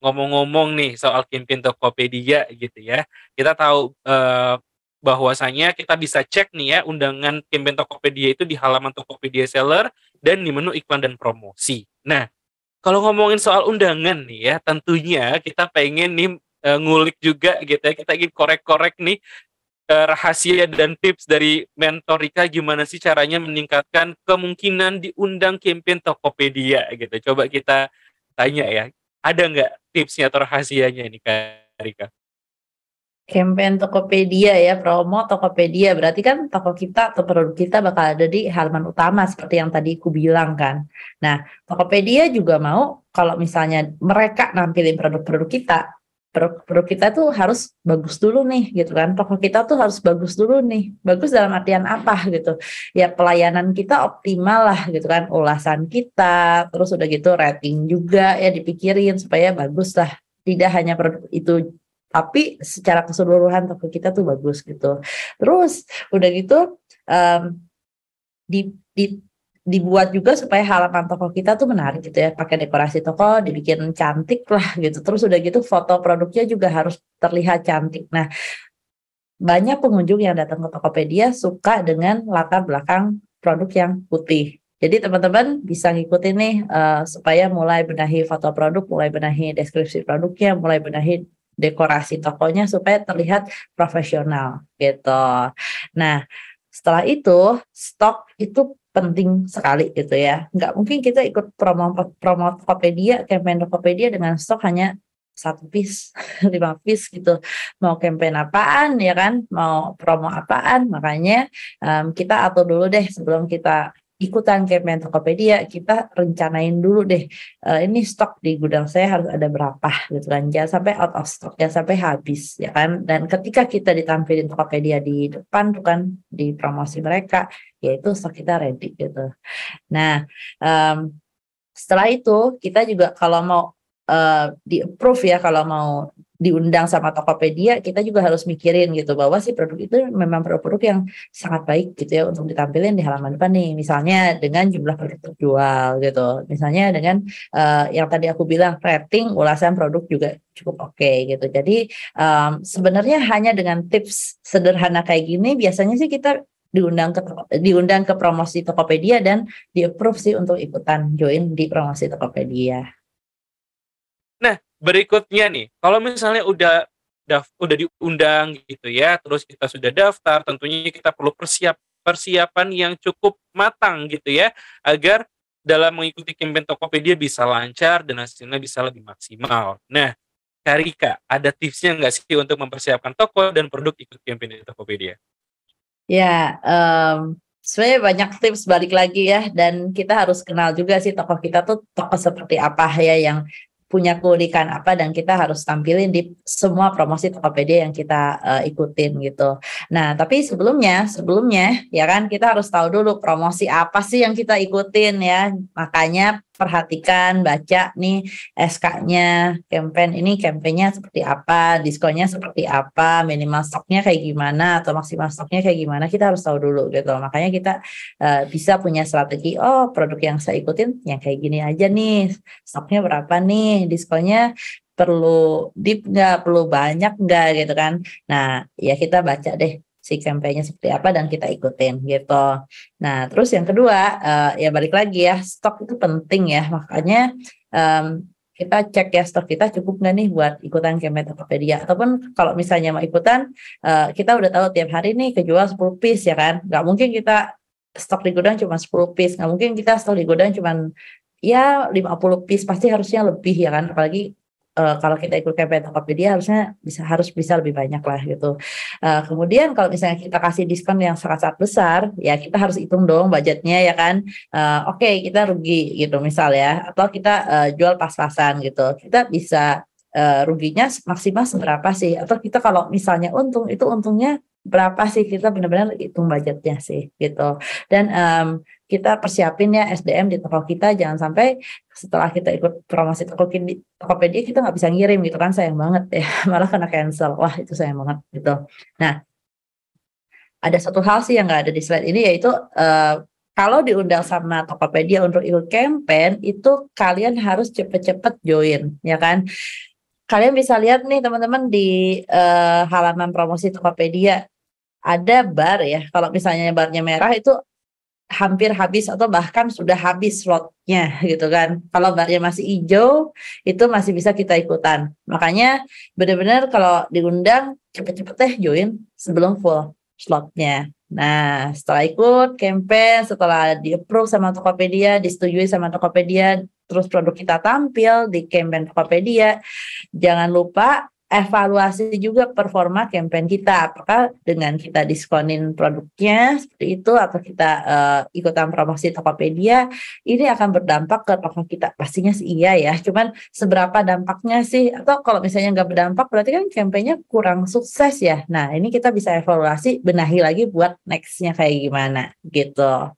ngomong-ngomong nih soal campaign Tokopedia gitu ya. Kita tahu bahwasanya kita bisa cek nih ya undangan campaign Tokopedia itu di halaman Tokopedia Seller dan di menu iklan dan promosi. Nah, kalau ngomongin soal undangan nih ya, tentunya kita pengen nih ngulik juga gitu ya. Kita ingin korek-korek nih rahasia dan tips dari mentor Rika gimana sih caranya meningkatkan kemungkinan diundang campaign Tokopedia gitu. Coba kita tanya ya, ada nggak tipsnya atau rahasianya nih Kak Rika? Campaign Tokopedia ya, promo Tokopedia. Berarti kan toko kita atau produk kita bakal ada di halaman utama seperti yang tadi aku bilang kan. Nah, Tokopedia juga mau kalau misalnya mereka nampilin produk-produk kita, produk-produk kita tuh harus bagus dulu nih gitu kan. Toko kita tuh harus bagus dulu nih. Bagus dalam artian apa gitu. Ya pelayanan kita optimal lah gitu kan. Ulasan kita, terus udah gitu rating juga ya dipikirin supaya bagus lah. Tidak hanya produk itu tapi secara keseluruhan toko kita tuh bagus gitu. Terus udah gitu um, di, di dibuat juga supaya halaman toko kita tuh menarik gitu ya, pakai dekorasi toko dibikin cantik lah gitu. Terus udah gitu foto produknya juga harus terlihat cantik. Nah, banyak pengunjung yang datang ke Tokopedia suka dengan latar belakang produk yang putih. Jadi teman-teman bisa ngikutin nih supaya mulai benahi foto produk, mulai benahi deskripsi produknya, mulai benahi dekorasi tokonya supaya terlihat profesional gitu. Nah, setelah itu stok itu penting sekali gitu ya. Nggak mungkin kita ikut promo promo Tokopedia, campaign Tokopedia dengan stok hanya 1 piece, 5 piece gitu. Mau campaign apaan ya kan, mau promo apaan, makanya kita atur dulu deh sebelum kita ikutan campaign Tokopedia, kita rencanain dulu deh, ini stok di gudang saya harus ada berapa gitu kan, jangan sampai out of stock, jangan sampai habis ya kan, dan ketika kita ditampilin Tokopedia di depan tuh kan, di promosi mereka, yaitu stok kita ready gitu. Nah, setelah itu kita juga kalau mau di approve ya, kalau mau diundang sama Tokopedia, kita juga harus mikirin gitu bahwa si produk itu memang produk-produk yang sangat baik gitu ya untuk ditampilin di halaman depan nih. Misalnya dengan jumlah produk terjual gitu. Misalnya dengan yang tadi aku bilang rating ulasan produk juga cukup oke gitu. Jadi sebenarnya hanya dengan tips sederhana kayak gini biasanya sih kita diundang ke promosi Tokopedia dan di-approve sih untuk ikutan join di promosi Tokopedia. Nah, berikutnya nih, kalau misalnya udah diundang gitu ya, terus kita sudah daftar, tentunya kita perlu persiapan yang cukup matang gitu ya, agar dalam mengikuti campaign Tokopedia bisa lancar dan hasilnya bisa lebih maksimal. Nah, Kak Rika, ada tipsnya nggak sih untuk mempersiapkan toko dan produk ikut campaign di Tokopedia? Ya, sebenarnya banyak tips balik lagi ya, dan kita harus kenal juga sih toko kita tuh toko seperti apa ya, yang punya keunikan apa, dan kita harus tampilin di semua promosi Tokopedia yang kita ikutin gitu. Nah, tapi sebelumnya ya kan kita harus tahu dulu promosi apa sih yang kita ikutin ya. Makanya perhatikan, baca nih SK-nya, campaign-nya seperti apa, diskonnya seperti apa, minimal stoknya kayak gimana, atau maksimal stoknya kayak gimana, kita harus tahu dulu gitu. Makanya kita bisa punya strategi, oh produk yang saya ikutin yang kayak gini aja nih, stoknya berapa nih, diskonnya perlu deep nggak, perlu banyak nggak gitu kan. Nah, ya kita baca deh si kampanye seperti apa dan kita ikutin gitu. Nah, terus yang kedua, ya balik lagi ya, stok itu penting ya. Makanya kita cek ya stok kita cukup nggak nih buat ikutan campaign Tokopedia. Ataupun kalau misalnya mau ikutan, kita udah tahu tiap hari nih kejual 10 piece ya kan. Nggak mungkin kita stok di gudang cuma 10 piece. Nggak mungkin kita stok di gudang cuma ya 50 piece, pasti harusnya lebih ya kan. Apalagi kalau kita ikut campaign Tokopedia harusnya harus bisa lebih banyak lah gitu. Kemudian kalau misalnya kita kasih diskon yang sangat-sangat besar, ya kita harus hitung dong budgetnya ya kan. Oke, kita rugi gitu misal ya, atau kita jual pas-pasan gitu. Kita bisa ruginya maksimal seberapa sih? Atau kita kalau misalnya untung, itu untungnya berapa sih? Kita benar-benar hitung budgetnya sih gitu. Dan kita persiapin ya SDM di toko kita, jangan sampai setelah kita ikut promosi Tokopedia kita nggak bisa ngirim gitu kan, sayang banget ya, malah kena cancel, wah itu sayang banget gitu. Nah, ada satu hal sih yang nggak ada di slide ini, yaitu kalau diundang sama Tokopedia untuk ikut campaign itu kalian harus cepet-cepet join ya kan. kalian bisa lihat nih teman-teman di halaman promosi Tokopedia ada bar ya. Kalau misalnya barnya merah itu hampir habis atau bahkan sudah habis slotnya gitu kan. Kalau barnya masih hijau itu masih bisa kita ikutan. Makanya benar-benar kalau diundang cepet-cepet join sebelum full slotnya. Nah, setelah ikut campaign, setelah di-approve sama Tokopedia, disetujui sama Tokopedia, terus produk kita tampil di campaign Tokopedia, jangan lupa evaluasi juga performa campaign kita. Apakah dengan kita diskonin produknya seperti itu atau kita ikutan promosi Tokopedia, ini akan berdampak ke toko kita. Pastinya sih iya ya. Cuman seberapa dampaknya sih? Atau kalau misalnya nggak berdampak berarti kan campaignnya kurang sukses ya. Nah ini kita bisa evaluasi, benahi lagi buat nextnya kayak gimana gitu.